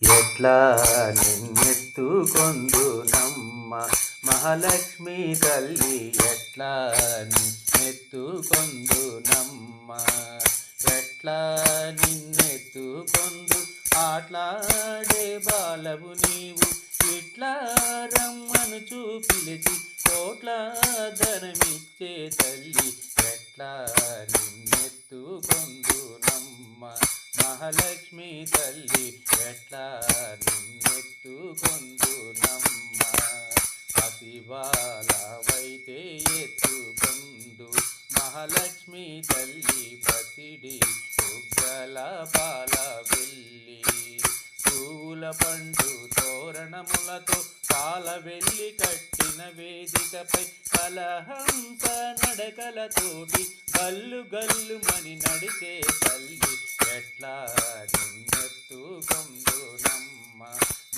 ఎట్లా నిన్నెత్తుకొందునమ్మ మహాలక్ష్మి తల్లి, ఎట్లా నిన్నెత్తుకొందునమ్మ, ఎట్లా నిన్నెత్తుకొందు ఆట్లాడే బాలవు నీవు, ఇట్లా రమ్మను పిలిచి కోట్ల ధనమిచ్చే తల్లి, ఎట్లా నిన్నెత్తుకొందునమ్మ మహాలక్ష్మి తల్లి, ఎట్లా నిన్నెత్తుకొందునమ్మ. పసిబాలవైతే ఎత్తుకొందు మహాలక్ష్మి తల్లి, పసిడి ఉగ్గల పాల వెళ్ళి, పూల పండు తోరణములతో పాల వెళ్ళి కట్టిన వేదికపై కలహంస నడకలతోటి గల్లు గల్లు మని నడిచే తల్లి, ఎట్లా నిన్నెత్తుకొందునమ్మ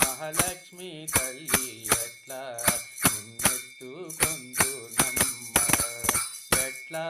మహాలక్ష్మి తల్లి, ఎట్లా నిన్నెత్తుకొందునమ్మ, ఎట్లా